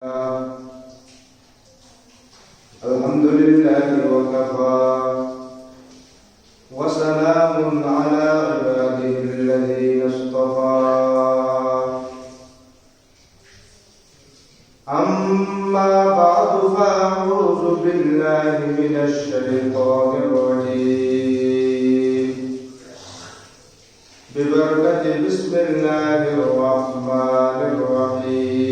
الحمد لله وكفى وسلام على عباده الذين اصطفى أما بعد فأعوذ بالله من الشيطان الرجيم ببركة بسم الله الرحمن الرحيم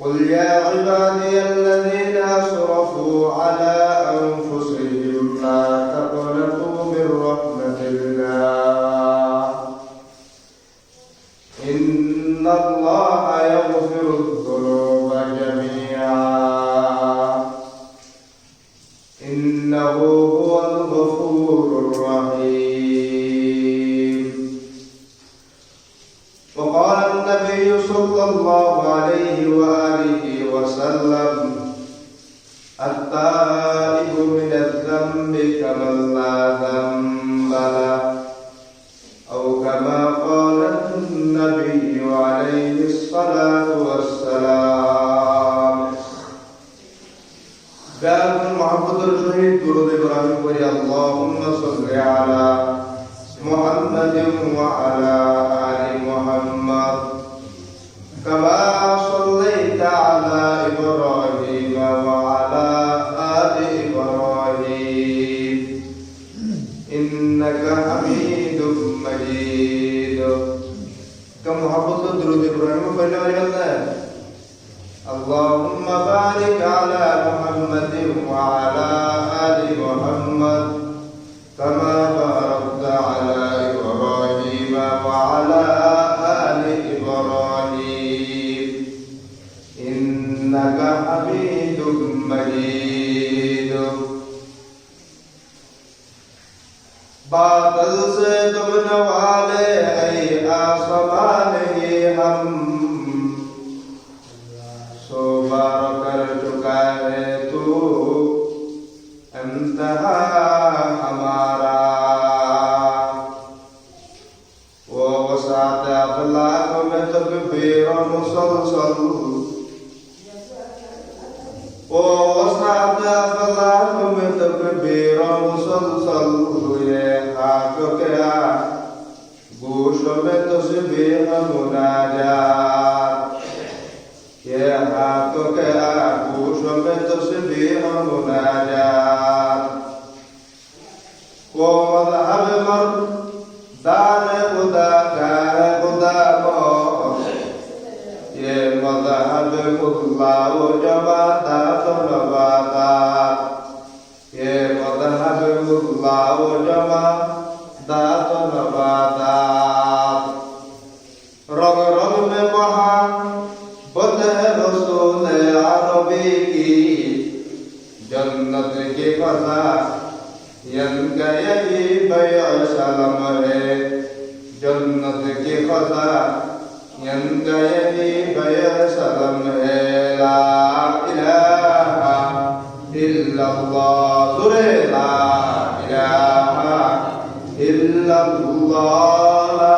قل يا عبادي الذين أسرفوا على أنفسهم لا تقنطوا من رحمة الله إن الله يغفر الذنوب جميعا إنه هو الغفور الرحيم. وقال النبي صلى الله عليه وآله وسلم التائب من الذنب كمن لا ذنب له أو كما قال النبي عليه الصلاة والسلام. باب محمد الشهيد درود إبراهيم وري اللهم صل على محمد وعلى آل محمد كما صليت على إبراهيم وعلى آل إبراهيم إنك حميد مجيد. كمحبة درود إبراهيم فلله اللهم بارك على محمد وعلى آل محمد كما باركت على إبراهيم وعلى آل إبراهيم إنك حميد مجيد. बादल से तुम नवाले ऐ आसमान ही हम सो बार कर चुका है तू इंतहा हमारा वो वसात अखलाक में तकबीर मुसलसल वो वसात अखलाक में तकबीर मुसलसल ये हाथ क्या गोश में तस्बीह मुनाजात ये हाथ क्या गोश में तस्बीह मुनाजात. वो मज़हब मर्द दान खुदा का है खुदा को ये मज़हब खुदा वो जमात नबातात ये मज़हब खुदा वो जमात नबातात. रग रग में बहा बुत है रसूल अरबी की जन्नत की फजा यनका यही बयसलम है जन्नत की फजा यनका यही बयसलम है. ला इलाहा इल्लल्लाह सुरे ला इलाहा इल्लल्लाह ला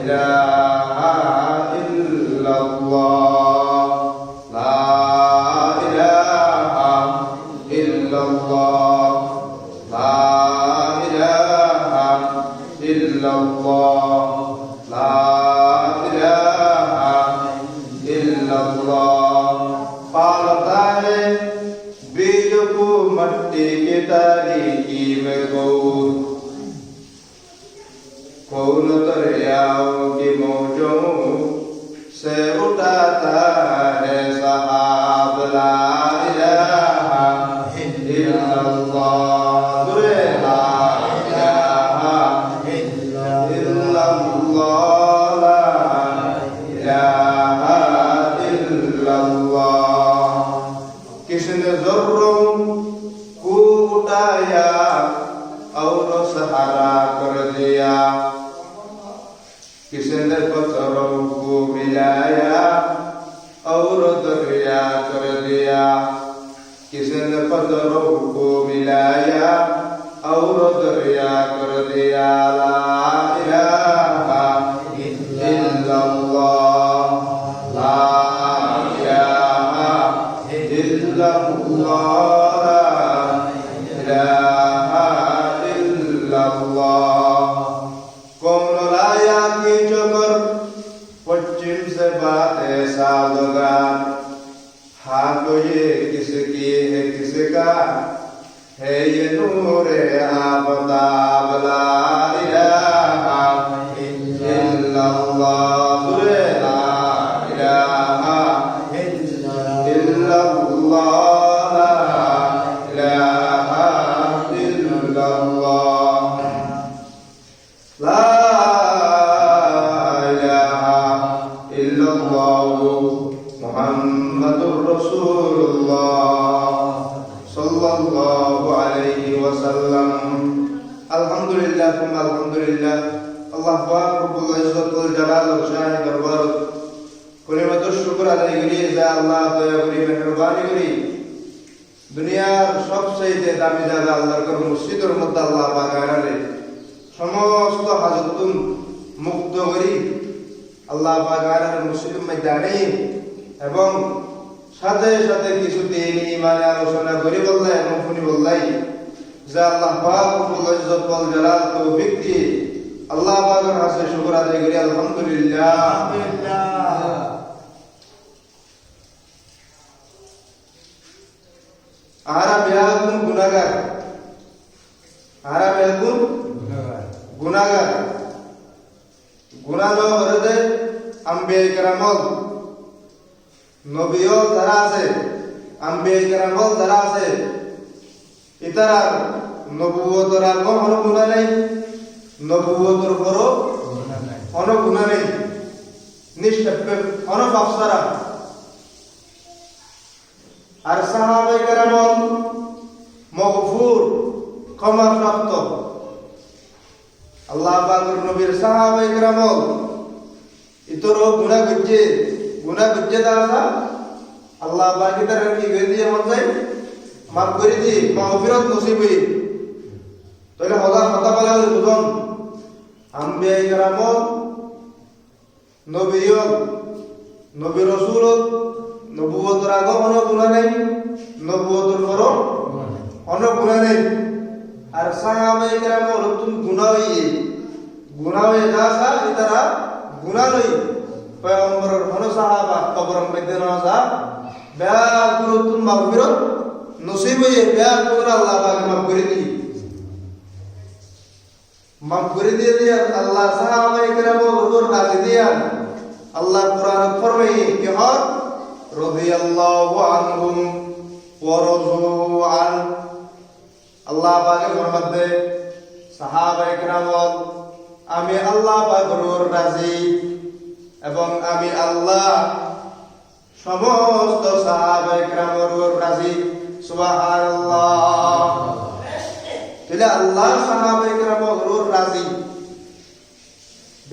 इलाहा इल्लल्लाह ला इलाहा इल्लल्लाह ला इलाहा इल्लल्लाह ला इलाहा इल्लल्लाह. पालता है बीज को मट्टी की तारीकी में कौन दरियाओं की मौजों से उठाता है सहाब. ला इलाहा इल्लल्लाह ला इलाहा इल्लल्लाह ला इलाहा इल्लल्लाह. किसने ज़र्रों को उठाया और सहारा कर दिया किसने पत्थरों को मिलाया और दरिया कर दिया किसने पत्थरों को मिलाया और दरिया कर दिया. ला इलाहा इल्लल्लाह पश्चिम से बातें सालगान, हाथ ये किसकी है किसका है ये नूरे आफताब, ला इलाहा इल्लल्लाह, ला इलाहा इल्लल्लाह, ला इलाहा इल्लल्लाह, ला इलाहा इल्लल्लाह, मुहम्मदुर रसूलुल्लाह सल्लल्लाहु अलैहि वसल्लम। अल्हम्दुलिल्लाह तुम अल्हम्दुलिल्लाह, अल्लाह पाक रब्बुल इज्जत वल जलाल और शान दरबार कलिमत शुक्र আদায় করি যে আল্লাহ দয়া করে মেহেরবানি করে দুনিয়ার সবচেয়ে দামি জায়গা আল্লাহর ঘর মসজিদের মধ্যে আল্লাহ পাক আনারে সমস্ত হাজতুন মুক্ত করি আল্লাহ পাক আনারে মসজিদের মধ্যে আনে এবং সাথে সাথে কিছু দিন ইমানে আলোচনা করি বললাই এবং শুনি বললাই যে আল্লাহ পাক রব্বুল ইজ্জত ওয়াল জালাল তৌফিক দিয়ে আল্লাহ পাকের কাছে শুকর আদায় করি আলহামদুলিল্লাহ। আরা বেয়াকুন গুনাহগার, আরা বেয়াকুন গুনাহগার, গুনাহ হরদে আম্বিয়া কেরামল নবীও যারা আছে, আম্বিয়া কেরামল যারা আছে ইতারার নবুয়তর আর কোনো গুনাহ নাই, নবুয়তর পরও কোনো গুনাহ নেই, নিষ্পাপ কোনো পাপ ছাড়া। আর সাহাবায়ে কেরামল মাগফুর ক্ষমাপ্রাপ্ত, আল্লাহ পাকের নবীর সাহাবায়ে কেরামল ইতরও গুনাহ করছে দাদা আল্লাহ পাক তার কি করে দিয়ে মজাই মাফ করে দিয়ে মাগফিরাত নসিব হই। তাহলে কথা বলা হলো বুঝুন আম্বিয়া কেরামল নবী রাসূল নবুয়তের আগে কোনো গুনাহ নেই, নবুয়তের পরও কোনো গুনাহ নেই। আর সাহাবায়ে কেরামল তুম গুনাহ হয়ে দাসা ইতারা গুনাহ নই পয়গম্বরের কোনো সাহাবা কবরের মধ্যে না যা ব্যাকুল তুম মাগফিরাত নসিব হয়ে ব্যাকুল আল্লাহ পাক মাফ করে দিয়ে আল্লাহ সাহাবায়ে কেরামল হুজুর রাজি দিয়া আল্লাহ কুরআন ফরমাই কি হয় রাদিয়াল্লাহু আনহুম ওয়া রাযু আন। আল্লাহ পাকে ফরমাতে সাহাবায়ে কেরামল আমি আল্লাহ পাকের রাজি এবং আমি আল্লাহ সমস্ত সাহাবায়ে কেরামের রাজি। সুবহানাল্লাহ। তাহলে আল্লাহ সাহাবায়ে কেরামের রাজি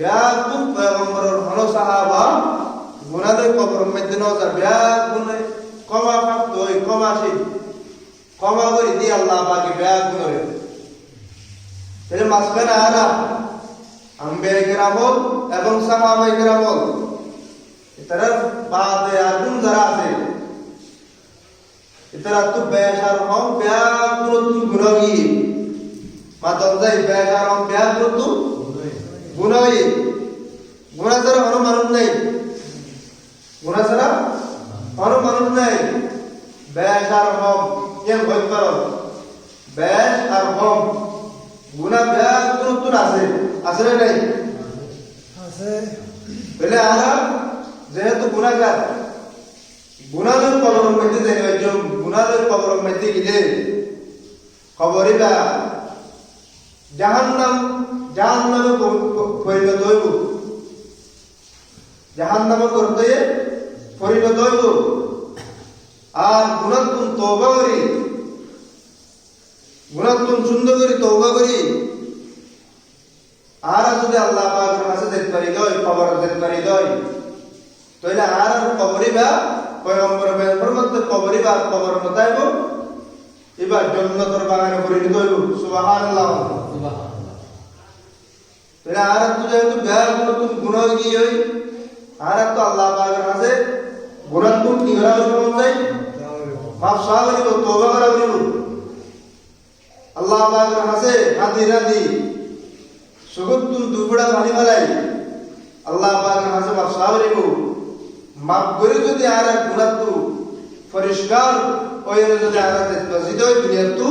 ব্যাকুল পয়গম্বরের ভালো সাহাবা গুনাহের কবরের মধ্যে না যা ব্যাকুল ক্ষমা প্রাপ্ত হই ক্ষমা করে দিয়ে আল্লাহ পাকে ব্যাকুল করে। তাহলে মাঝখানে আরা আম্বিয়া কেরামল এবং সাহাবায়ে কেরামল এটার বাদে আগুন যারা আছে এটারা তো বেশার হম ব্যাকুল গুনাহী মাতন যাই বেশার হম ব্যাকুল গুনাহী। গুনাহ ছাড়া কোনো মানুষ নাই, গুনাহ ছাড়া কোনো মানুষ নাই। বেশ আর হম কেন ভয় করো, বেশ আর হম গুনাহ ব্যাকুল আছে না নাই? আছে। বলে আরা যেহেতু গুনাহগার গুনাহের কবরের মধ্যে যাই গুনাহের কবরের মধ্যে গেলে খবরই বা জাহান্নামে পরিণত হইব, জাহান্নামে করতে পরিণত হইব। আর গুনাহতুন তওবা করি, গুনাহতুন সুন্দর করে তওবা করি আর যদি আল্লাহ পাকের কাছে যেতে পারি দই খবর যেতে পারি দই তাহলে আর কবরই বা পয়গম্বরের বেদর মধ্যে কবরই বা কবর মতাইব এবার জান্নাতের বাগানে পরিণত হইব। সুবহানাল্লাহ। তাহলে আর তো যেহেতু বেয়াগুলো তুমি গুনাহ গিয়ে হই আর তো আল্লাহ পাকের কাছে গুনাহ তুমি কি করা হইব মাফ চাওয়া হইব, তওবা করা হইব। আল্লাহ পাকের কাছে হাদি রাদি সুগত তুমি দুবড়া পানি ফেলাই আল্লাহ পাকের কাছে মাফ চাইব মাফ করে যদি আর গুনাহ তু পরিষ্কার হয়ে যদি আর তজিদ হয় দুনিয়া তু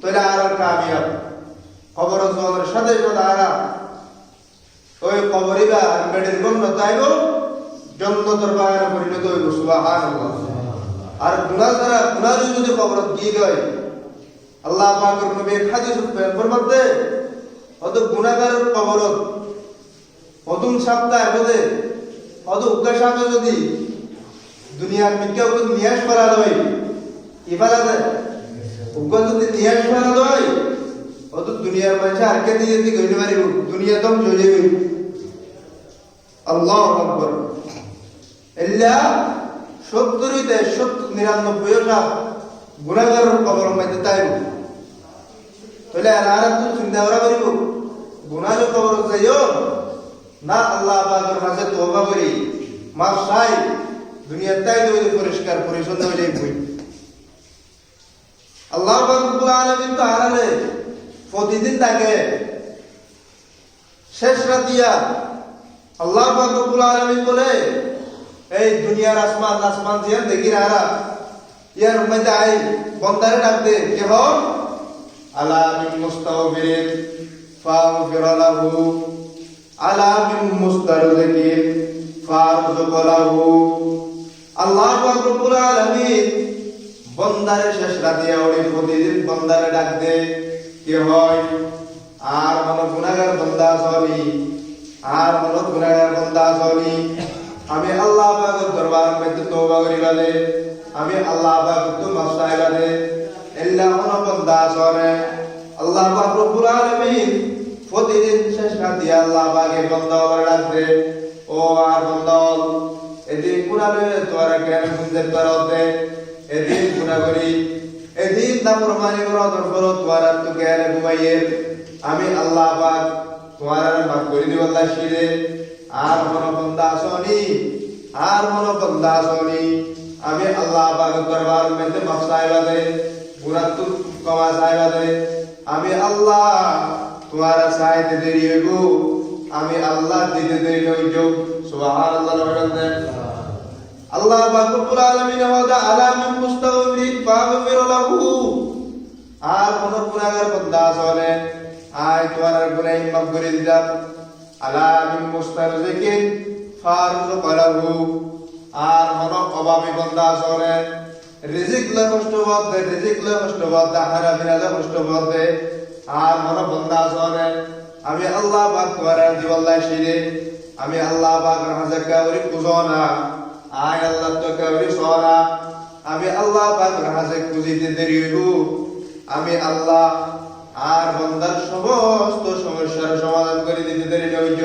তাহলে আর কামিয়াব কবর জনের সাথে সাথে আর ওই কবরিবা বেডের গন্ধ তাইব জন্নতের বাগানে পরিণত হইব সুবহানাল্লাহ আর গুনাহ দ্বারা গুনাহ যদি কবরত গিয়ে যায় আল্লাহ পাকের নবী হাদিস ফরমাতে অত গুনাহগারের কবরত অদুম সপ্তাহ বলে অত উগ্র সাথে যদি দুনিয়ার বিজ্ঞাপন নিয়াস করা হয় ইবাদতে উগ্র যদি নিয়াস করা হয় অত দুনিয়ার মানুষ আর কে দিয়ে দিকে গইতে পারিব দুনিয়া দম চলে যাবে আল্লাহু আকবার ইল্লা 70 তে 99 টা গুনাহগারের কবরের মধ্যে তাইব তাহলে আর তো চিন্তা করা পারিব গুনাহের কবর যাইও না আল্লাহ পাকের কাছে তওবা করি মাফ চাই দুনিয়ার তাই তো পরিষ্কার পরিচ্ছন্ন হয়ে যাইব আল্লাহ পাক রব্বুল আলামিন তো আরালে প্রতিদিন তাকে শেষ রাতিয়া আল্লাহ পাক রব্বুল আলামিন বলে এই দুনিয়ার আসমান জিয়া দেখি রারা ইয়ার মধ্যে আই বন্দারে ডাক দে কে হো আলা মিন মুস্তাগফিরিন ফাগফির লাহু আলা মিন মুস্তারজিকিন ফারযুক লাহু আল্লাহ পাক রব্বুল আলামিন বন্দারে শেষ রাতিয়া ওই প্রতিদিন বন্দারে ডাক দে কে হয় আর মন গুনাহগার বান্দা সলি আর মন গুনাহগার বান্দা সলি আমি আল্লাহ পাকের দরবারে মধ্যে তওবা করিবা দে আমি আল্লাহ পাকের তো মাফ চাইবা দে ইল্লা মন বান্দা সরে আল্লাহ পাক রব্বুল আলামিন প্রতিদিন শেষ রাতে আল্লাহ পাকের বান্দাওয়ার ডাক দে ও আর বান্দা এদিন গুনাহে তোরা কেন গুনতে করতে এদিন গুনাহ করি এদিন নাফরমানি করো দরবার তোরা তো কেন ঘুমাইয়ে আমি আল্লাহ পাক তোরা মাফ করে দিব আল্লাহ শিরে আর মন বান্দা শুনি আমি আল্লাহ পাকের দরবার মধ্যে মাফ চাইবা দে গুনাহ তো ক্ষমা চাইবা দে আমি আল্লাহ তোমারা চাইতে দেরি হইব আমি আল্লাহ দিতে দেরি হইব সুবহানাল্লাহ বলেন আল্লাহ পাক রব্বুল আলামিন ওয়া আলা মিন মুস্তাগফিরিন ফাগফির লাহু আর কোন গুনাহগার বান্দা আছে আয় তোমার গুনাহ মাফ করে দিলাম আলা মিন মুস্তারজিকিন ফারযুক লাহু আর মন অভাবী বান্দা আছে রিজিক লা কষ্ট বাদ হারা বিনা কষ্ট বাদ আর মন বান্দা আছে আমি আল্লাহ পাক তোমার দিওয়াল্লাহ শিরে আমি আল্লাহ পাকের হাজার কাউরি কুজনা আয় আল্লাহ তো কাউরি সরা আমি আল্লাহ পাকের হাজার কুজিতে দেরি হইব আমি আল্লাহ আর বান্দার সমস্ত সমস্যার সমাধান করে দিতে দেরি হইব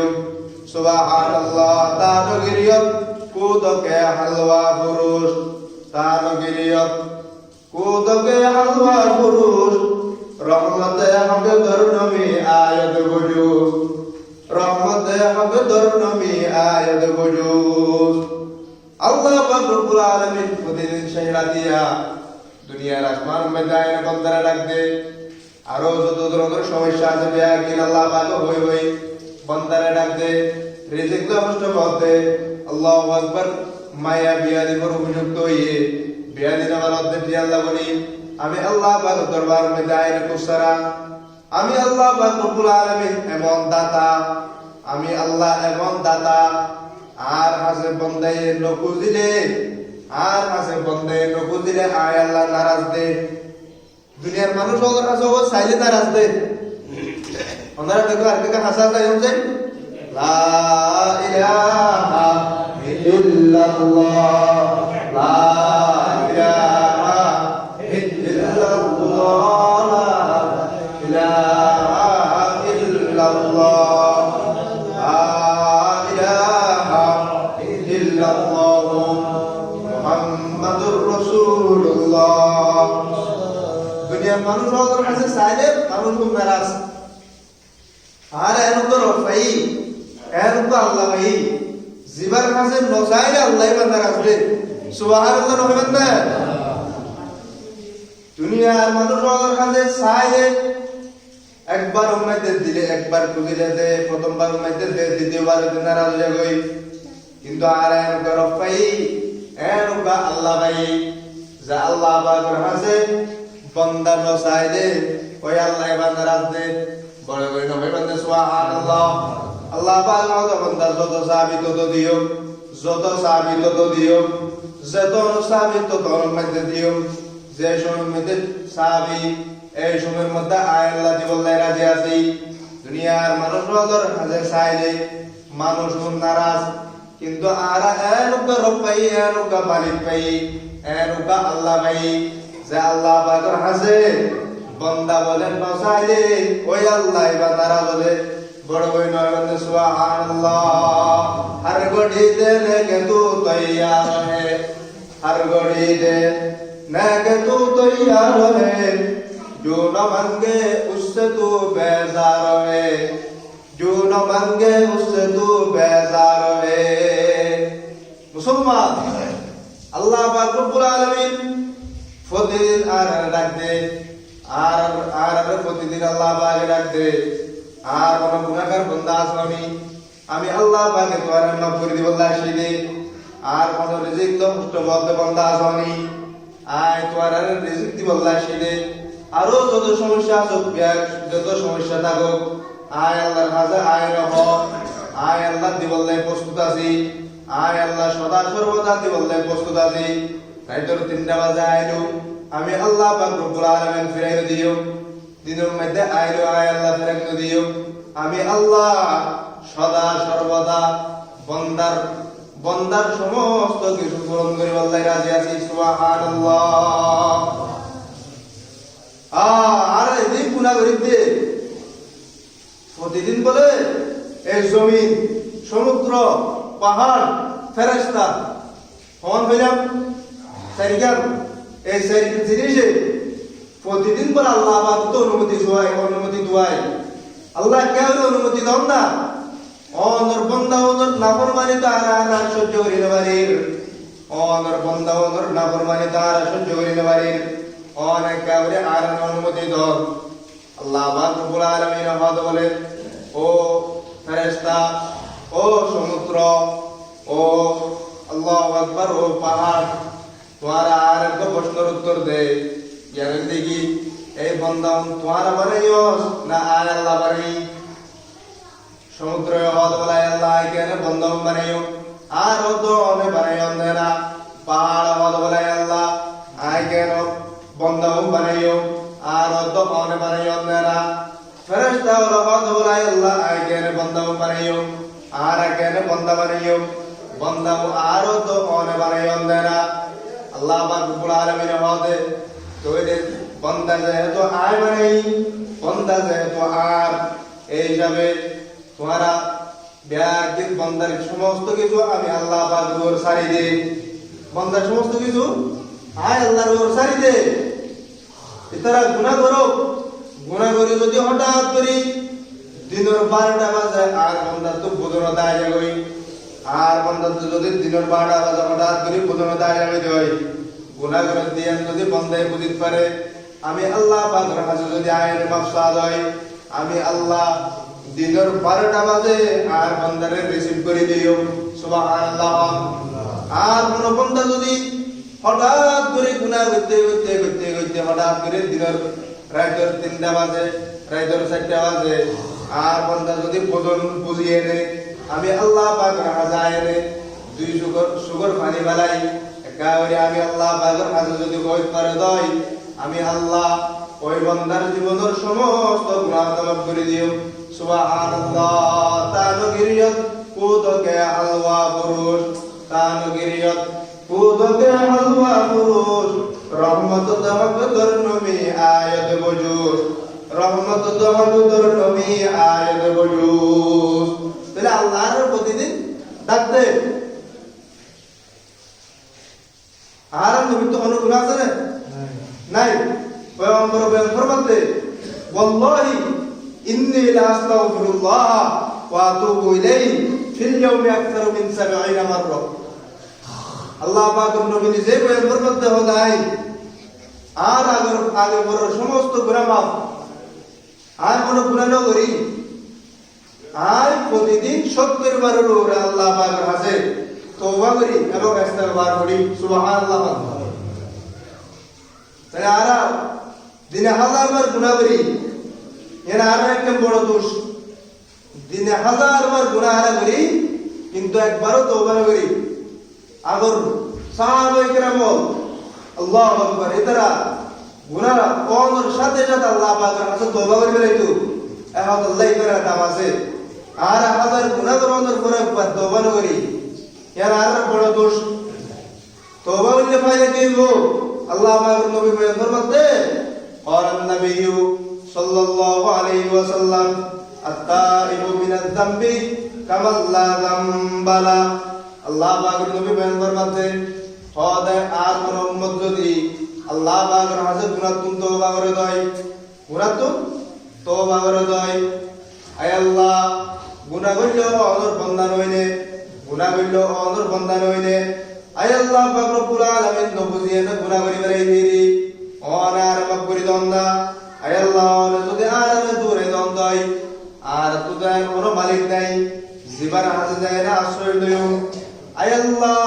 সুবহানাল্লাহ তানগিরিয়ত কুদকে হালওয়া পুরুষ তানগিরিয়ত কুদকে হালওয়া পুরুষ রহমতে হক দরনমি আয়াত বুজুস রহমতে হক দরনমি আয়াত বুজুস আল্লাহ পাক রব্বুল আলামিন প্রতিদিন সেই রাতিয়া দুনিয়ার আসমান ময়দানে বান্দারা ডাক দে আরো যত ধরনের সমস্যা আছে বেয়াকিন আল্লাহ পাক হই বান্দারা ডাক দে রিজিক লা কষ্ট বলতে আল্লাহু আকবার মায়া বিয়াদি পর উপযুক্ত হইয়ে বিয়াদি নামার অধ্যক্ষ আল্লাহ বলি আমি আল্লাহ পাক দরবার মধ্যে আইনে কুসারা আমি আল্লাহ পাক রব্বুল আলামিন এমন দাতা আমি আল্লাহ এমন দাতা আর হাসে বন্দায় নকুজিলে আয় আল্লাহ নারাজ দে দুনিয়ার মানুষ ওর কাছে ও চাইলে নারাজ দে ওনারা দেখো আর কে হাসা যায় হচ্ছে লা ইলাহা ইল্লাল্লাহ লা ইলাহা ইল্লাল্লাহ লা ইলাহা ইল্লাল্লাহ লা ইলাহা ইল্লাল্লাহ মুহাম্মাদুর রাসূলুল্লাহ দুনিয়ার মানুষ ওর কাছে চাইলে মানুষ নারাজ আর এর তো রফাই এর তো আল্লাহ ভাই জিবার কাছে নজাইলে আল্লাহ বান্দা রাখবে সুবহানাল্লাহ নহবেন না দুনিয়ার মানুষ ওর কাছে চাইলে একবার উম্মতের দিলে একবার খুঁজিলে দে, প্রথমবার উম্মতের দে, দ্বিতীয়বার নারাজ হয়ে গই। কিন্তু আর এনুকা রফাই এনুকা আল্লাহ ভাই যা আল্লাহ পাকের হাসে বান্দা নসাই দে ওই আল্লাহ বান্দা রাজ দে বড় করে নবে বান্দা সুবহানাল্লাহ। আল্লাহ পাক আমাদের বান্দা যত সাবিত তো দিও, যত সাবিত তো দিও, যত সাবিত তো মধ্যে দিও, যে সময়ের মধ্যে সাবি এই সময়ের মধ্যে আয় আল্লাহ দিবল্লাই রাজি আছি। দুনিয়ার মানুষ ওদের হাজে চাইলে মানুষ নারাজ, কিন্তু আর এনুকা রব পাই এনুকা মালিক পাই এনুকা আল্লাহ পাই যে আল্লাহ পাকের হাসে বান্দা বলেন নসাইলে ওই আল্লাহ বা নারাজ হলে বড় বই নয় বন্ধু সুবহানাল্লাহ। हर घड़ी देने के तू तैयार है, हर घड़ी देने के तू तैयार है, जो न मांगे उससे तू बेजार है, जो न मांगे उससे तू बेजार है। मुसलमान अल्लाह पाक रब्बुल आलमीन প্রতিদিন আর ডাক দে, আর প্রতিদিন আল্লাহ পাকে ডাক দে। আর কোন গুনাহগার বান্দা আছে আমি আল্লাহ পাকে তোমার মাফ করে দিব আল্লাহ শিদে। আর কোন রিজিক তো কষ্টবদ্ধ বান্দা আছে আয় তোমার রিজিক দিব আল্লাহ শিদে। আরো যত সমস্যা আছে যত সমস্যা থাকুক আয় আল্লাহর কাছে আয় রহ, আয় আল্লাহ দিব আল্লাহ প্রস্তুত আছি, আয় আল্লাহ সদা সর্বদা দিব আল্লাহ প্রস্তুত আছি। রাইতর 3টা বাজে আইলো আমি আল্লাহ পাক রব্বুল আলামিন ফিরাই দিও, দিনের মধ্যে আইলো আয় আল্লাহ ফিরাই দিও। আমি আল্লাহ সদা সর্বদা বন্দার সমস্ত কিছু পূরণ করে আল্লাহ রাজি আছি সুবহানাল্লাহ। আর এই গুনাহগারীদের প্রতিদিন বলে এই জমিন সমুদ্র পাহাড় ফেরেশতা হন হইলাম সারিকার এই সারিক জিনিসে প্রতিদিন বলে আল্লাহ পাক তো অনুমতি দুয়াই আল্লাহ কেউ অনুমতি দাও না অনর বন্দা অনর নাফরমানি তারা সহ্য করিতে পারির, অনর বন্দা অনর নাফরমানি তারা সহ্য করিতে পারির, অনেক কাউরে আর অনুমতি দাও। আল্লাহ পাক রব্বুল আলামিন হদ বলে ও ফেরেশতা ও সমুদ্র ও আল্লাহু আকবার ও পাহাড় তোমার আর এক প্রশ্নের উত্তর দে ইয়ার দেখি এই বন্দা তোমার বানাইও না আর আল্লাহ বানাই। সমুদ্র হদ বলে আল্লাহ কেন বন্দা বানাইও আর তো অনে বানাইও না, পাহাড় হদ বলে আল্লাহ আয় কেন বন্দা বানাইও আর তো অনে বানাইও না, ফেরেশতা হদ বলে আল্লাহ আয় কেন বন্দা বানাইও আর কেন বন্দা বানাইও, বন্দা আর তো অনে বানাইও না। আল্লাহ পাক রব্বুল আলামিন হদে তোরে বন্দা যেহেতু আয় বানাই বন্দা যেহেতু আর এই হিসাবে তোমারা ব্যাগিন বন্দার সমস্ত কিছু আমি আল্লাহ পাক ওর সারি দে, বন্দার সমস্ত কিছু আয় আল্লাহর ওর সারি দে। এতারা গুনাহ করে যদি হঠাৎ করি দিনের 12টা বাজে আর বন্দা তো বুঝনো দায় যাবে, আর বন্দা যদি দিনের 12টা বাজে হঠাৎ করি বুঝনো দায় যাবে হয় গুনাহ করে দিয়ে যদি বন্দায় বুঝিতে পারে আমি আল্লাহ পাকের কাছে যদি আয়ের মাকসাদ হয় আমি আল্লাহ দিনের 12টা বাজে আর বন্দারে রিসিভ করে দিও সুবহানাল্লাহ। আর কোন বন্দা যদি হঠাৎ করে গুনাহ করতে হঠাৎ করে দিনের রাতের 3টা বাজে রাতের 4টা বাজে আর বন্দা যদি বুঝিয়ে নে আমি আল্লাহ পাকের কাছে আয়ের 2 সুগর পানি বালাই একাউরে আমি আল্লাহ পাকের কাছে যদি কইতে পারে দই আমি আল্লাহ ওই বান্দার জীবনের সমস্ত গুনাহ মাফ করে দিও সুবহানাল্লাহ। তানগিরিয়ত কুদকে হালওয়া পুরুষ, তানগিরিয়ত কুদকে হালওয়া পুরুষ, রহমত দমকদর নবী আয়াত বজুস, রহমত দমকদর নবী আয়াত বজুস। তাহলে আল্লাহর প্রতিদিন ডাকতে আর নবী তো কোনো গুনাহ আছে নাই পয়গম্বর ফরমাতে ওয়াল্লাহি ইন্নী লা আস্তাগফিরুল্লাহ ওয়া আতুবু ইলাইহি ফিল ইয়াউমি আকসারু মিন 70 মাররা। আল্লাহ পাকের নবী নিজে পয়গম্বর করতে হয় আর আগে বড় সমস্ত গুনাহ মাফ আর কোনো গুনাহ না করি আর প্রতিদিন 70 বারের উপরে আল্লাহ পাকের কাছে তওবা করি এবং ইস্তিগফার করি সুবহানাল্লাহ। তাহলে আর দিনে 1000 বার গুনাহ করি, এর আর একটা বড় দোষ। দিনে 1000 বার গুনাহ করি কিন্তু একবারও তওবা করি। আগর সাহাবায়ে কেরাম আল্লাহু আকবার এতারা গুনাহ কোনর সাথে সাথে আল্লাহ পাকের কাছে তওবা করে বেরাইতো। এখন আল্লাহ এর দাম আছে। আর 1000 গুনাহ করার পরে একবার তওবা না করি, এর আর বড় দোষ। তওবা করলে ফায়দা কি হইব? আল্লাহ পাকের নবী বয়ান ফরমাতে قال النبي صلى الله عليه وسلم التائب من الذنب كمن لا ذنب له। আল্লাহ পাকের নবী বয়ান ফরমাতে খোদা আর কোন উম্মত যদি আল্লাহ পাকের কাছে গুনাহ তওবা করে দেয়, গুনাহ তওবা করে দেয়, আয় আল্লাহ গুনাহ করলে অনর বান্দা নইনে, গুনাহ করলে অনর বান্দা নইনে, আয় আল্লাহ পাক রব্বুল আলামিন নবুজিয়ে না গুনাহ করি বেরাই দিরি অনার মাফ করে দন না। আয় আল্লাহ যদি আর দূরে দন দেয় আর তোদের কোনো মালিক নাই, জীবন হাতে যায় না আশ্রয় লইও। আয় আল্লাহ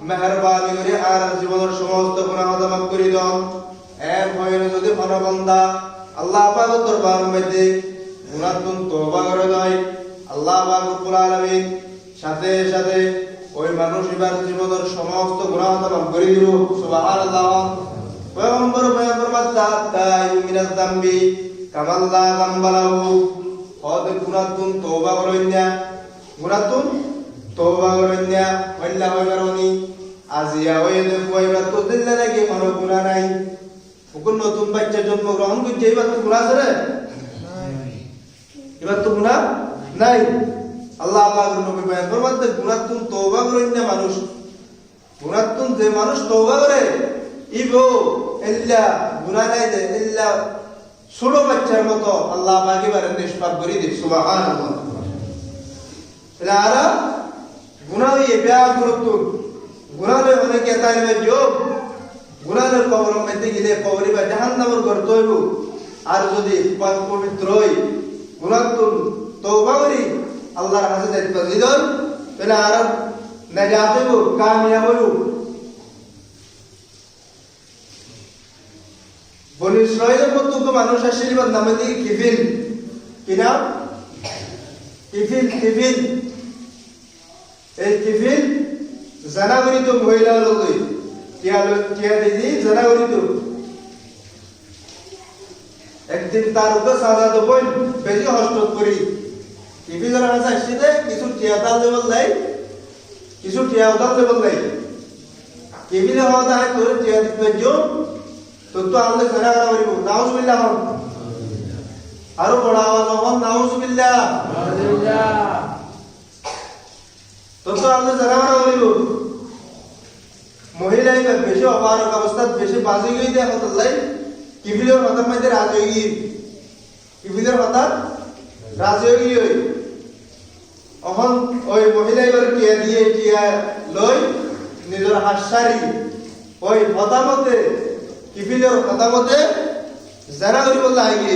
মেহেরবানি করে আর জীবনের সমস্ত গুনাহ মাফ করে দাও। এর ভয়ে যদি কোনো বান্দা আল্লাহ পাকের দরবারের মধ্যে গুনাহ তওবা করে দেয়, আল্লাহ পাক রব্বুল আলামিন সাথে সাথে ওই মানুষ এবার জীবনের সমস্ত গুনাহ মাফ করে দিল সুবহানাল্লাহ। পয়গম্বর বয়ান ফরমাতা তাইয়ু মিনাজ যামবি কামান লা যামবা লাহু। ওদের গুনাহ তওবা করেন না, গুনাহ তওবা করেন না, আল্লাহ হইবারনি আজিয়া হইলে কইবা তো দিল্লা নাকি কোনো গুনাহ নাই। কোন নতুন বাচ্চা জন্মগ্রহণ করছে এবার তো গুনাহ আছে রে? এবার তো গুনাহ নাই। আল্লাহ পাকের নবী বয়ান ফরমাতে গুনাহ তওবা করেন না মানুষ, গুনাহ যে মানুষ তওবা করে ইবো ইল্লা গুনাহ নাই যে ইল্লা ছোট বাচ্চার মতো আল্লাহ পাক এবারে নিষ্পাপ করে দিই সুবহানাল্লাহ। তাহলে আর গুনাহ ইয়া গুরুত্ব গুনাহে অনেকে তাইবে যোগ গুনাহের কবরের মধ্যে গেলে কবরে বা জাহান্নামের ঘর তৈব। আর যদি পাক পবিত্র হই গুনাহ তওবা করি আল্লাহর কাছে যাইতে পারি তাহলে আর নাজাত হইব, কামিয়াব হইব। বনি ইসরাইলের প্রত্যেক মানুষ আশীর্বাদ নামে দিয়ে কিফিল, কি নাম? কিফিল। এই কিফিল জানা করিত মহিলা লোক কিয়া দিদি জানা করিত। একদিন তার উপর সাদা তো বই বেশি হস্ত করি কিফিলের কাছে আসছে কিছু টিয়াদাল লেভেল নাই, কিছু টিয়াদাল লেভেল নাই। কিফিলে হওয়া যায় তোর টিয়া দিতে যোগ তো আল্লাহ জানা করা করিব। নাউজুবিল্লাহ। আরো বড় আওয়াজ হন নাউজুবিল্লাহ। তো আল্লাহ জানা করা করিব। মহিলা এবার বেশি অপারক অবস্থাত বেশি বাজি গই দেয় হতাল্লাই কিফিলের হতার মধ্যে রাজি হই, কিফিলের হতার রাজি হই। এখন ওই মহিলা এবার টিয়া দিয়ে টিয়া লই নিজের হাসারি ওই হতামতে কিফিলের হতামতে জানা করি বললে আগে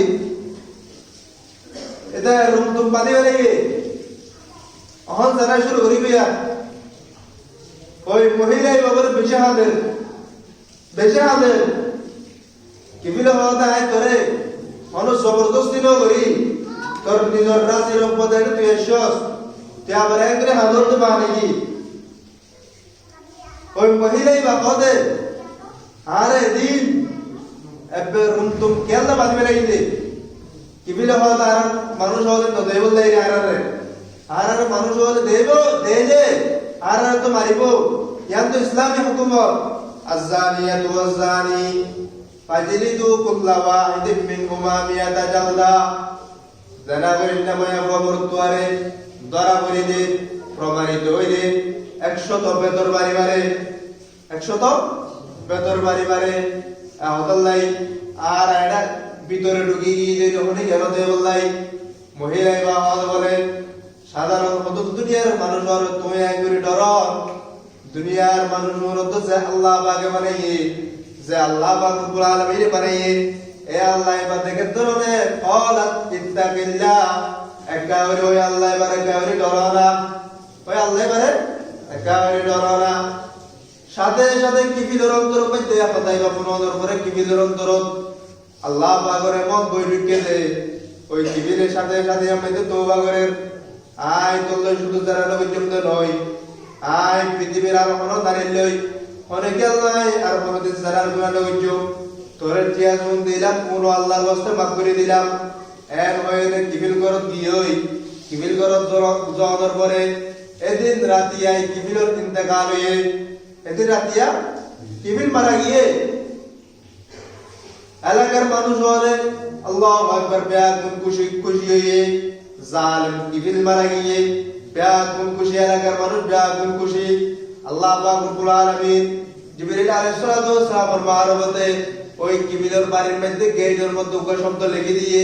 এটা রুম তুম বাঁধি বেড়ে এখন জানা শুরু করিবে। ওই মহিলাই বাবার বেশি হাতের কিফিলে হওয়া আয় করে মানুষ জবরদস্তি ন করি তোর নিজের রাশি রম্পদে তুই এসস তুই আবার একরে হাতর তো বানাই। ওই মহিলাই বাপদে আরে দিন এবার রুম তুম কেলা বাঁধবে লাগিলে কিফিলে হওয়া আর মানুষ হলে তো দেব দেয় আর মানুষ হলে দেব দে আর তো মারিব। ইয়ান তো ইসলামী হুকুমত আয-যানিয়াতু ওয়াজ-যানি ফাজলিদু কুল্লা ওয়াহিদিন মিনহুমা মিয়াতা জালদা। জানা করিন না মায়া মরতুয়ারে ধরা করিলে প্রমাণিত হইলে 100 বেতর বাড়িবারে 100 বেতর বাড়িবারে আহদাল্লাই। আর এটা ভিতরে ঢুকি গিয়ে যখন গেল দেবল্লাই মহিলাই বা বলে সাধারণ কত দুনিয়ার মানুষ আর তুমি একবারে ডর দুনিয়ার মানুষ মূলত যে আল্লাহ পাকে বানাইয়ে যে আল্লাহ পাক রব্বুল আলামিন বানাইয়ে এ আল্লাহ এবার দেখে ধরনের কলাত ইত্তাকিল্লাহ একাউরি ওই আল্লাহ এবার একাউরি ডরো না ওই আল্লাহ এবারে একাউরি ডরো না সাথে সাথে কিফিলের অন্তর মধ্যে আপনাদের পুনর পরে কিফিলের অন্তর আল্লাহ পাকের মত বই ঢুকে দে ওই কিফিলের সাথে সাথে আমাদের তওবা করেন আয় তোলে শুধু যারা নবী জমতে নয় আয় পৃথিবীর আর কোনো দাঁড়িয়ে লই অনেকে আল্লাহ আর কোনদিন যারা গুনাহ নগজ্য তোরে টিয়া জুন দিলাম পুরো আল্লাহর ওয়াস্তে মাফ করে দিলাম এর হয়ে কিফিল কর দিয়ই কিফিল কর জনের পরে এদিন রাতিয়াই কিফিলের ইন্তেকাল হয়ে এদিন রাতিয়া কিফিল মারা গিয়ে এলাকার মানুষ হলে আল্লাহু আকবার বেয়াকুন খুশি খুশি হয়ে জালিম কিফিল মারা গিয়ে বেয়াকুন খুশি এলাকার মানুষ বেয়াকুন খুশি আল্লাহ পাক রব্বুল আলামিন জিবরিল আলাইহিস সালাতু ওয়াস সালামের মারফতে ওই কিফিলের বাড়ির মধ্যে গেটের মধ্যে উগ্র শব্দ লিখে দিয়ে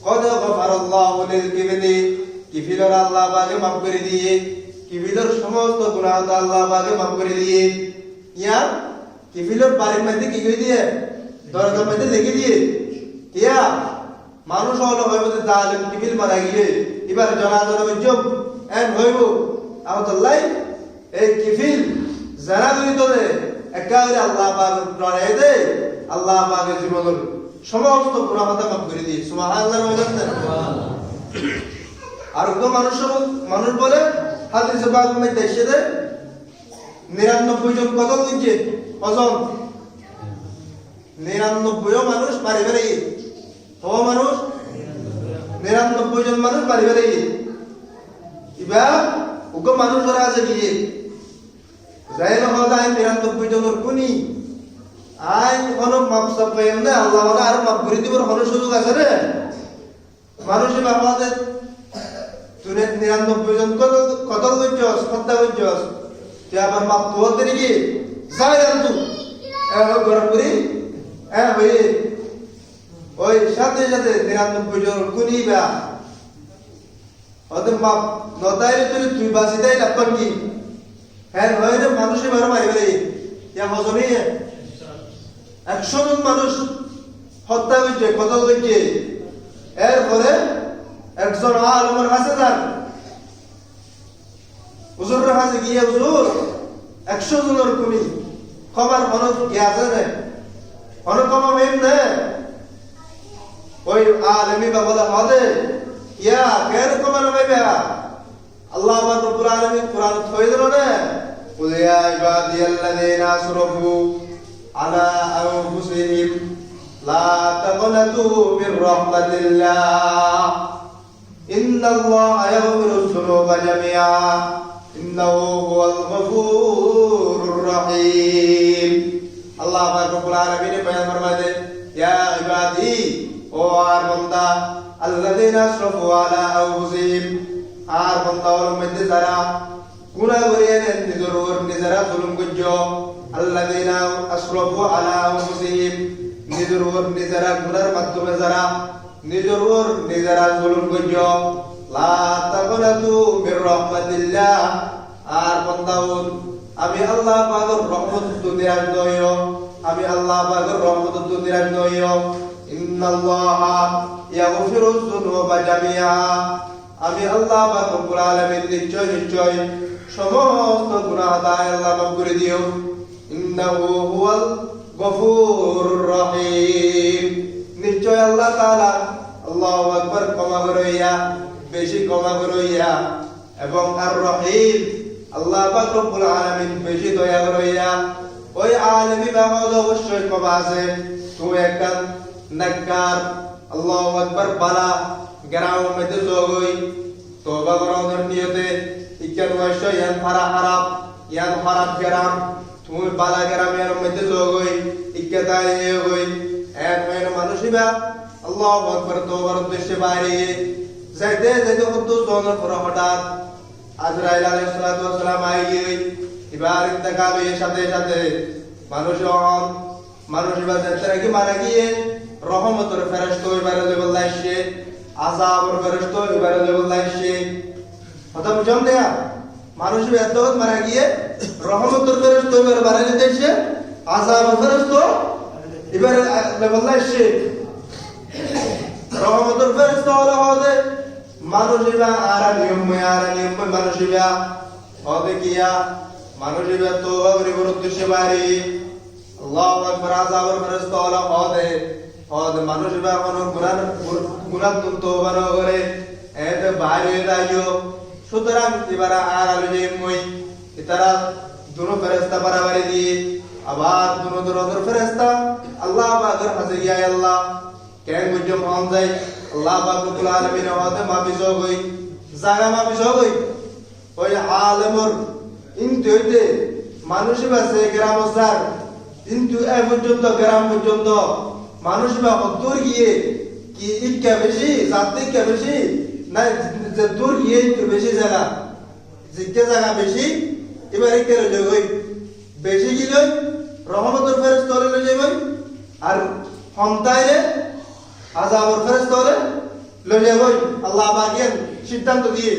কদ গফারাল্লাহু লিল কিফিলি কিফিলের আল্লাহ পাকে মাফ করে দিয়ে কিফিলের সমস্ত গুনাহ আল্লাহ পাকে মাফ করে দিয়ে ইয়া কিফিলের বাড়ির মধ্যে কি কই দিয়ে দরজার মধ্যে লিখে দিয়ে ইয়া মানুষ হলো হইবতে জালিম কিফিল মারা গিয়ে এবার জানাজার উজ্জব এন হইব আল্লাহ এই কিফিল যারা দুই তোলে একাউরি আল্লাহ পাক ডরাই দে আল্লাহ পাকের জীবনের সমস্ত গুনাহ মাফ করে দিয়ে সুবহানাল্লাহ সুবহানাল্লাহ আর কোন মানুষ বলে হাদিসে বাদ মে দেশে দে 99 জন কত দিচ্ছে ওজন 99 মানুষ মারি ফেলে ও মানুষ 99 জন মানুষ মারি ফেলে ইবা ওকে মানুষ ওরা আছে গিয়ে যাই না হলো 99 জনের কোনি আই কোন মাপ সব পাইম না আল্লাহ ওরা আর মাপ করে দিবার কোন সুযোগ আছে রে মানুষই বাবাদের তুই 99 জন কত কইছস কথা কইছস তুই আবার মাপ তো হতে নাকি যাই আর তুই গরম করি ভাই ওই সাথে সাথে 99 জন কোনি বা ওদের মাপ নতাইলে তুই বাসি দেই লাপন কি হ্যাঁ হয় না মানুষই বারো মারিবে ইয়া হজমি 100 জন মানুষ হত্যা হয়েছে কত হয়েছে এরপরে একজন আলমের কাছে যান হুজুরের কাছে গিয়ে হুজুর 100 জনের কোনি খবর হনক গিয়াছে না হনক কমা মেন না ওই আলমি বা বলা হদে ইয়া কেন কমা নবাইবা আল্লাহ রাব্বুল আলামিন কুরআন থই দিল না কুল ইয়া ইবাদিয়াল্লাযিনা আসরাফু আলা আনফুসিহিম লা তাকনাতু মির রাহমাতিল্লাহ ইন্নাল্লাহা ইয়াগফিরুয যুনুবা জামিআ ইন্নাহু হুয়াল গফুরুর রহিম আল্লাহ রাব্বুল আলামিন বয়ান ফরমাতে ইয়া ইবাদি ও আর বান্দা আল্লাযিনা আসরাফু আলা আনফুসিহিম আর বান্দাওয়ার মধ্যে যারা গুনাহ করে নিজেরা জুলুম করছে আল্লাযিনা আসরাফু আলা আনফুসিহিম নিজেরা গুনাহর মাধ্যমে যারা নিজেরা জুলুম করছে লা তাকনাতু মির রাহমাতিল্লাহ আর বান্দাওয়ার আমি আল্লাহ পাকের রহমত তো নিরাশ নইও আমি আল্লাহ পাকের রহমত তো নিরাশ নইও ইন্নাল্লাহা ইয়াগফিরুয যুনুবা জামিআ আমি আল্লাহ পাক রব্বুল আলামিন নিশ্চয় সমস্ত গুনাহ আল্লাহ মাফ করে দিও ইন্নাহু হুয়াল গফুরুর রহিম নিশ্চয় আল্লাহ তাআলা আল্লাহু আকবার ক্ষমা করইয়া বেশি ক্ষমা করইয়া এবং আর রহিম আল্লাহ পাক রব্বুল আলামিন বেশি দয়া করইয়া ওই আলেমি বাবা অবশ্যই ক্ষমা আছে তুই একটা নাকার আল্লাহু আকবার বালা গ্রাম মধ্যে যোগই তওবা করার নিয়তে ইকান ওয়াশা ইয়ান খারাপ গ্রাম তুমি বালা গ্রামের মধ্যে যোগই ইকাতায় হই এক মেন মানুষিবা আল্লাহু আকবার তওবার উদ্দেশ্যে বাইরে যাইতে হতো জনের পর হঠাৎ আজরাইল আলাইহিস সালাতু ওয়াস সালাম আইয়ে এবার ইন্তেকালের সাথে সাথে মানুষিবা যাত্রা কি মারা গিয়ে রহমতের ফেরেশতা এবারে লেভেল আসে আযাবের ফেরেশতা এবারে লেভেল আসে কথা বুঝাম দেয়া মানুষ এতত মারা গিয়ে রহমতের ফেরেশতা এবারে বাড়াইতে আসে আযাবের ফেরেশতা এবারে লেভেল আসে রহমতের ফেরেশতা হলো হদে মানুষিবা আর নিয়ম মানুষিবা হদে কিয়া মানুষিবা তওবা করে উদ্দেশ্যে বাড়ি আল্লাহু আকবার আযাবের ফেরেশতা হলো হদে মানুষিবা কোন গুনাহ তওবা করে এতে বাইরে যাইও সুতরাং এবারে আর আলো যে মই ইতারা দুনো ফেরেশতা বাড়াবাড়ি দিয়ে আবার দুনো দরদের ফেরেশতা আল্লাহ পাকের কাছে গিয়া আল্লাহ কেন বুঝো মন যাই আল্লাহ পাক রব্বুল আলামিন হতে মাফি সগই জায়গা মাফি সগই ওই আলেমর ইনতে হইতে মানুষই বাসে গ্রাম সার কিন্তু এই পর্যন্ত গ্রাম পর্যন্ত মানুষ বা দূর গিয়ে কি ইটকা বেশি জাতিকা বেশি না যে দূর গিয়ে একটু বেশি জায়গা জিজ্ঞে জায়গা বেশি এবার কে লই গই বেশি কি লই রহমতের ফেরেশতা লই যাই আর ক্ষমতায় আযাবের ফেরেশতা লই যাই আল্লাহ বাগিয়ান সিদ্ধান্ত দিয়ে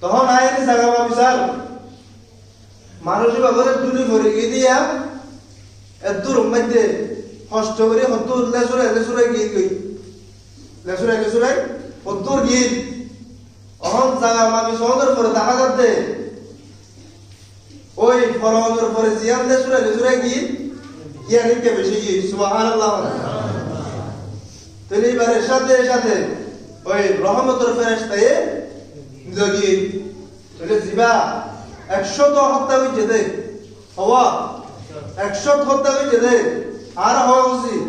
তখন আইনি জায়গা বা বিচার মানুষ বাবরে দুনি ভরে গিয়ে দিয়া এদুর মধ্যে কষ্ট করে হতুর লেসুরে গিয়ে গই লেসুরে হতুর গিয়ে অহন জায়গা মামি সমুদ্র পরে দেখা যাচ্ছে ওই ফরমানের পরে জিয়ান লেসুরে গিয়ে ইয়ানিকে বেশি গিয়ে সুবহানাল্লাহ তাহলে এবারে সাথে ওই রহমতের ফেরেশতায়ে গিয়ে তাহলে জিবা 100 হত্যা হইছে দে হওয়া 100 হত্যা হইছে দে আর হওয়া উচিত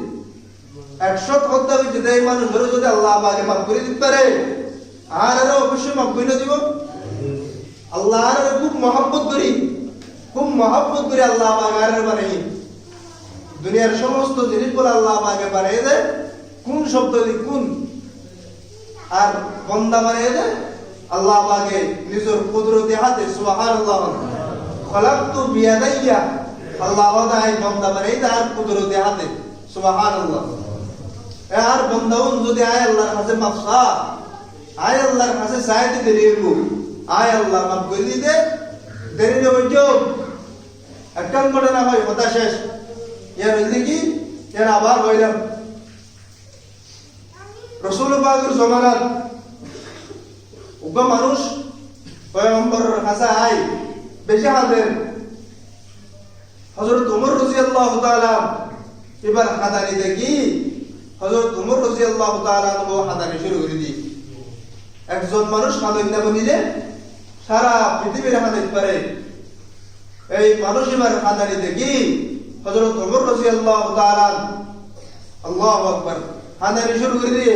100 হত্যা হইছে দে মানুষের যদি আল্লাহ পাকে মাফ করে দিতে পারে আর এরা অবশ্যই মাফ করে দিব আল্লাহর খুব মহব্বত করি আল্লাহ পাক আর বানাই দুনিয়ার সমস্ত জিনিসগুলো আল্লাহ পাকে বানাই দে কোন শব্দ দি কোন আর বান্দা বানাই দে আল্লাহ পাকে নিজের কুদরতি হাতে সুবহানাল্লাহ খলাকতু বিয়াদাইয়া আল্লাহ ওয়াদাই বান্দা বানাই তার কুদরতি হাতে সুবহানাল্লাহ আর বান্দাউন যদি আয় আল্লাহর কাছে মাফসা আয় আল্লাহর কাছে চাইতে দেরিবো আয় আল্লাহ মাফ করে দিতে দেরি না হইতো একদম করে না হয় কথা শেষ ইয়ার হইছে কি ইয়ার আবার হইলাম রাসূল পাকের জামানাত উগ্র মানুষ পয়গম্বরের কাছে আই বেশি হাতের হযরত ওমর রাদিয়াল্লাহু তাআলা এবার হাদানি দেখি হযরত ওমর রাদিয়াল্লাহু তাআলা ও হাদানি শুরু করে দি একজন মানুষ হাদানি না বনিলে সারা পৃথিবীর হাদানি পারে এই মানুষ এবার হাদানি দেখি হযরত ওমর রাদিয়াল্লাহু তাআলা আল্লাহু আকবার হাদানি শুরু করে দিয়ে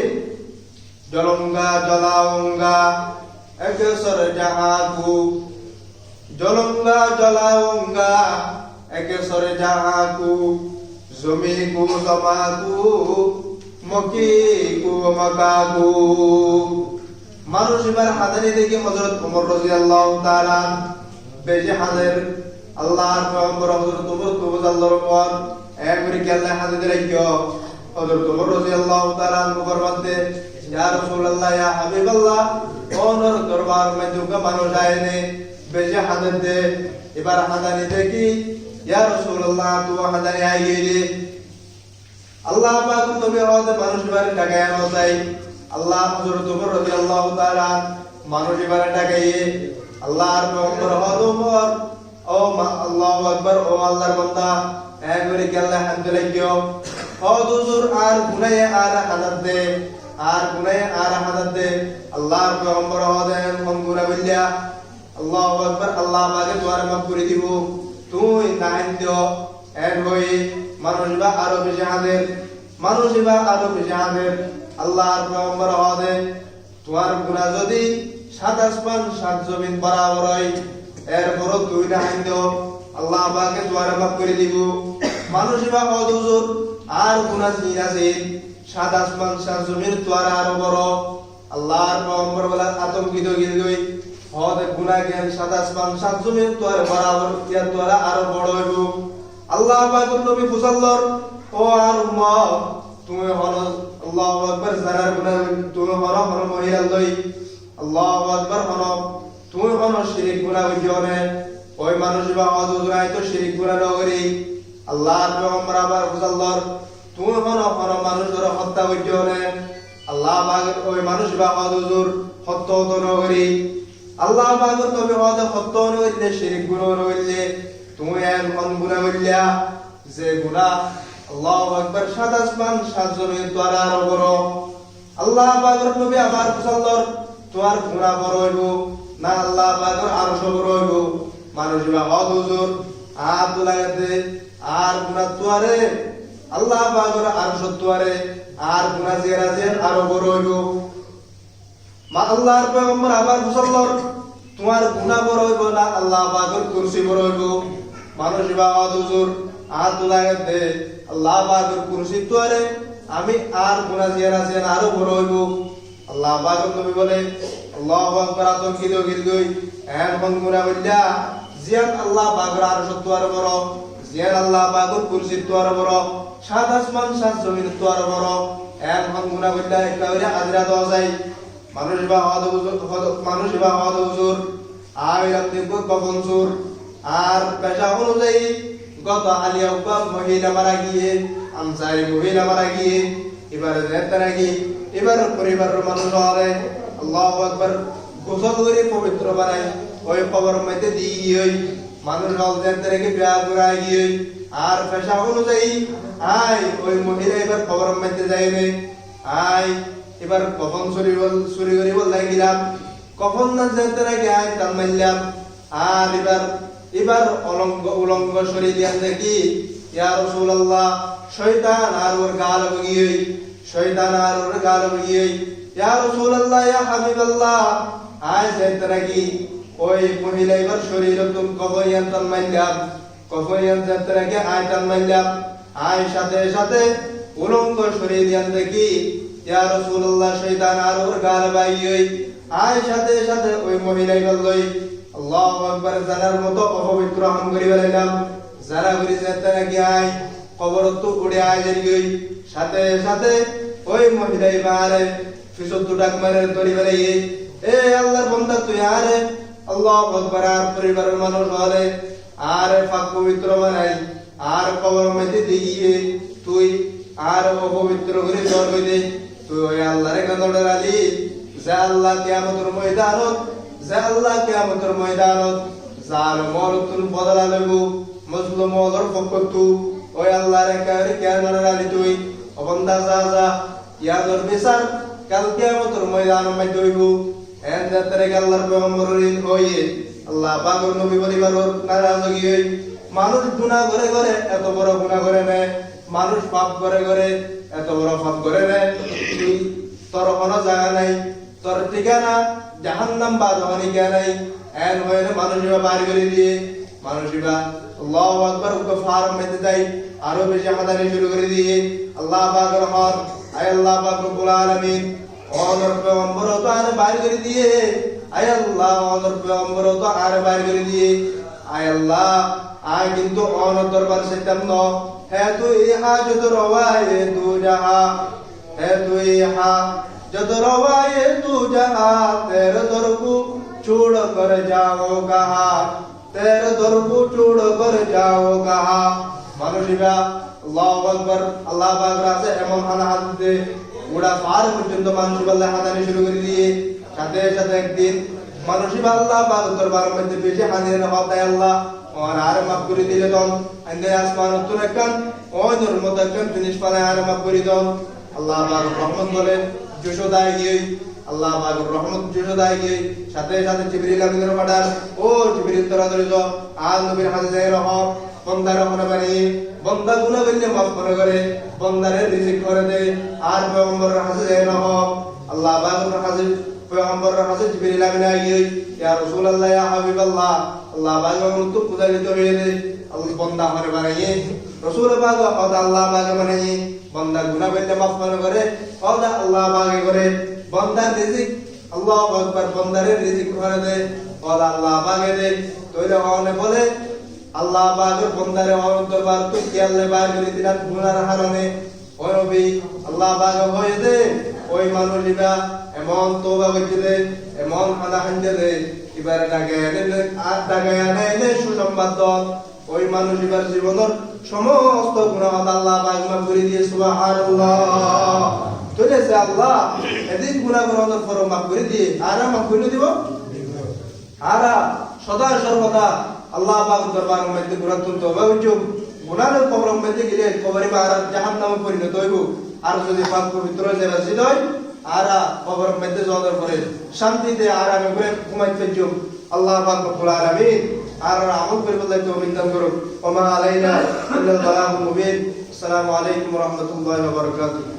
জলঙ্গা জলাঙ্গা একেশ্বর যাহাকু জলঙ্গা জলাঙ্গা একেশ্বর যাহাকু জমি কু জমাকু মকি কু মকাকু মানুষ এবার হাদানি দেখে হযরত ওমর রাদিয়াল্লাহু তাআলা বেজে হাদের আল্লাহর পয়গম্বর হযরত ওমর রাদিয়াল্লাহু পর একবারে কেল্লা হাদিদ রাখিও হযরত ওমর রাদিয়াল্লাহু তাআলা ফরমাতে ইয়া রাসূলুল্লাহ ইয়া হাবিবাল্লাহ ওনর দরবার মে দুগা মানুষ আইনে বেজে হাদিদ দে এবার হাদানি দেখি ইয়া রাসূলুল্লাহ তু হাদানি আই গেলি আল্লাহ পাক তুমি হতে মানুষ বারে টাকায় আনো তাই আল্লাহ হযরত ওমর রাদিয়াল্লাহু তাআলা মানুষ বারে টাকায়ে আল্লাহর পয়গম্বর হযরত ও আল্লাহু আকবার ও আল্লাহর বান্দা একবারে কেল্লা হাদিদ লাগিও ও হুজুর আর গুনাহে আর হাদাত দে আল্লাহর পয়গম্বর হদেন কোন গুনাহ বলিয়া আল্লাহু আকবার আল্লাহ পাকে তোমার মাফ করে দিব তুই নাইন দিও এর হই মানুষ বা আরো বেশি হাদের আল্লাহর পয়গম্বর হদে তোমার গুনাহ যদি সাত আসমান সাত জমিন বরাবর হয় এরপর তুই নাইন দিও আল্লাহ পাকে তোমার মাফ করে দিব মানুষ বা হুজুর আর গুনাহ জিন আছে সাত আসমান সাত জমিন তোর আরো বড় আল্লাহর পয়গম্বর বলা আতঙ্কিত গই হদ গুনাহ জ্ঞান সাত আসমান সাত জমিন তোর বরাবর ইয়া তোর আরো বড় হইব আল্লাহ পাকের নবী ফুসাল্লার ও আর উম্মত তুমি হল আল্লাহু আকবার জানার গুনাহ তুমি হল মহিলা লই আল্লাহু আকবার হল তুমি হল শিরক গুনাহ হইজনে ওই মানুষ বা হুজুর আই তো শিরক গুনাহ নগরি আল্লাহর পয়গম্বর আবার ফুসাল্লার তুমি হন মানুষের হত্যা করতে হলে আল্লাহ পাকের ওই মানুষ বা হুজুর হত্যা হতো নগরী আল্লাহ পাকের নবী হতে হত্যা নইলে শিরক গুনাহ নইলে তুমি এমন গুনাহ কইলা যে গুনাহ আল্লাহু আকবার সাত আসমান সাত জমিন দ্বারা আরো বড় আল্লাহ পাকের নবী আমার মুসল্লার তোমার গুনাহ বড় হইব না আল্লাহ পাকের আরশ বড় হইব মানুষ বা হুজুর আব্দুল্লাহতে আর গুনাহ তোয়ারে আল্লাহ পাকের আরশ তোয়ারে আর গুনাহ জিরাজের আরো বড় হইব মা আল্লাহর পয়গম্বর আমার মুসল্লার তোমার গুনাহ বড় হইব না আল্লাহ পাকের কুরসি বড় হইব মানুষ বা হুজুর আব্দুল্লাহতে আল্লাহ পাকের কুরসি তোয়ারে আমি আর গুনাহ জিরাজের আরো বড় হইব আল্লাহ পাকের নবী বলে আল্লাহু আকবার আতঙ্কিত গিলগই এমন গুনাহ বললা জিয়ান আল্লাহ পাকের আরশ তোয়ারে বড় জিয়ান আল্লাহ পাকের কুরসি তোয়ারে বড় সাত আসমান সাত জমিন তোয়ারে বড় এমন গুনাহ বললা একটা হইরা আজরা দেওয়া যায় মানুষ বা হুজুর আমিরাত দিব কফন সুর আর পেশা অনুযায়ী গত আলিয়া মহিলা মারা গিয়ে আনসারি মহিলা মারা গিয়ে এবারে নেতারা গিয়ে এবার পরিবারের মানুষ হলে আল্লাহু আকবার গোসল করে পবিত্র বানাই ওই কবর মধ্যে দিয়ে মানুষ হল নেতারাকে বিয়া করা গিয়ে আর পেশা অনুযায়ী আই ওই মহিলা এবার কবর মধ্যে যাইবে আই এবার কফন চুরি করে বল লাগিলাম কফন না যেতে নাকি আয় টান মারলাম আর এবার উলঙ্গ শরীর দিয়ান দেখি ইয়া রাসূলুল্লাহ শয়তান আর ওর গাল বগিয়ে ইয়া রাসূলুল্লাহ ইয়া হাবিবাল্লাহ আয় যেতে নাকি ওই মহিলা এবার শরীর তুমি কফন টান মারলাম কফন যেতে নাকি আয় টান মারলাম আয় সাথে সাথে উলঙ্গ শরীর দিয়ান দেখি ইয়া রাসূলুল্লাহ শয়তান আর ওর গাল বাইই আয় সাথে সাথে ওই মহিলাই বললই আল্লাহু আকবার জানার মতো অপবিত্র হাম করি বলাইলাম যারা করি যেতে নাকি আয় কবর তো উড়ে আয় যাই সাথে সাথে ওই মহিলাই মারে ফিসত ডাক মারে তরি বলাই এ আল্লাহর বান্দা তুই আরে আল্লাহু আকবার আর পরিবারের মানুষ হলে আর পাক পবিত্র বানাই আর কবর মধ্যে দিয়ে তুই আর অপবিত্র করে জোর হইতে তুই ওই আল্লাহর কাছে আলি যে আল্লাহ কিয়ামতের ময়দানত জালিমর তুন বদলা লইব মজলুমর পক্ষতু ওই আল্লাহর কাছে কিয়ামতের আলি তুই অবন্দা যা ইয়াদর বিচার কাল কিয়ামতের ময়দানের মধ্যে হইব এন যাত্রে আল্লাহর পয়গম্বরের হইয়ে আল্লাহ পাকের নবী পরিবারের নারাজগি হই মানুষ গুনাহ করে এত বড় গুনাহ করে না মানুষ পাপ করে এত বড় পাপ করে না তুই তোর কোনো জায়গা নাই তোর ঠিকানা জাহান্নাম বা জহানিকা নাই এন হয়ে মানুষ বাড়ি করে দিয়ে মানুষ আল্লাহু আকবার ফার্ম মেতে যাই আরো বেশি আমাদের শুরু করে দিয়ে আল্লাহ পাকের হর আয় আল্লাহ পাক রব্বুল আলামিন ওর পয়গম্বর তো আর বাড়ি করে দিয়ে আয় আল্লাহ ওর পয়গম্বর তো আর বাড়ি করে দিয়ে আয় আল্লাহ আয় কিন্তু অন দরবার সেটাম ন है तू यहाँ जद रवाए तू जहाँ है तू यहाँ जद रवाए तू जहाँ तेरे दर को छोड़ कर जाओ कहाँ तेरे दर को छोड़ कर जाओ कहाँ মানুষিবা আল্লাহু আকবার আল্লাহ পাক রাসে এমন হাত দে গোড়া পার পর্যন্ত মানুষ আল্লাহ হাতানি শুরু করে দিয়ে সাথে সাথে একদিন মানুষিবা আল্লাহ পাক দরবার মধ্যে বেশি হাজির না হয় আল্লাহ और आर माफ করে দিলে দন আন্দে আসমান উত্তর একখান ওই নরমত একখান জিনিস পালে আর মাফ করে দন আল্লাহ পাক রহমত বলে যশোদায় গিয়ে আল্লাহ পাক রহমত যশোদায় গিয়ে সাথে সাথে জিবরিল আমিনের পাঠার ও জিবরিল তোরা ধরিত আর নবীর হাতে যায় রহ বন্দার মনে বানি বন্দা গুনাহ করলে মাফ করে বন্দারে রিজিক করে দে আর পয়গম্বরের হাতে যায় রহ আল্লাহ পাকের হাতে পয়গম্বরের হাতে জিবরিল আমিন গিয়ে ইয়া রাসূলুল্লাহ ইয়া হাবিবাল্লাহ আল্লাহ পাকের মতো পূজারিত হয়ে দে আল্লাহ বন্দা হরে বানাইয়ে রাসূল পাক আল্লাহ পাক বানাইয়ে বন্দা গুনাহ করলে মাফ করে খোদা আল্লাহ পাক করে বন্দার রিজিক আল্লাহু আকবার বন্দারে রিজিক করে দে খোদা আল্লাহ পাক দে তোইলে হনে বলে আল্লাহ পাকের বন্দারে অন্তরবার তো কি আল্লাহ পাক করে দিলাম গুনার হারনে ও নবী আল্লাহ পাক হয়ে দে ওই মানুষিবা এমন তওবা করতে এমন হাদা হানতে দে এবারে ডাকে আর ডাকে আনে সুসংবাদ ওই মানুষ এবার জীবনের সমস্ত গুনাহ আল্লাহ পাক মাফ করে দিয়ে সুবহানাল্লাহ তোলেছে আল্লাহ এদিক গুনাহ গুনাহ পর মাফ করে দিয়ে আর মাফ করে দিব আর সদা সর্বদা আল্লাহ পাক দরবার মধ্যে গুনাহ তওবা হইছো গুনাহের কবর মধ্যে গেলে কবরে বা জাহান্নামে পরিণত হইব আর যদি পাক পবিত্র জায়গা ছিল আর কবর মধ্যে যাওয়ার পরে শান্তিতে আরামে করে ঘুমাইতে পারছো আল্লাহ পাক রব্বুল আলামিন আর আমল করে বলতে তৌফিক দান করুন ওয়া মা আলাইনা ইল্লাল বালাগুল মুবিন আসসালামু আলাইকুম ওয়া রাহমাতুল্লাহি ওয়া বারাকাতুহু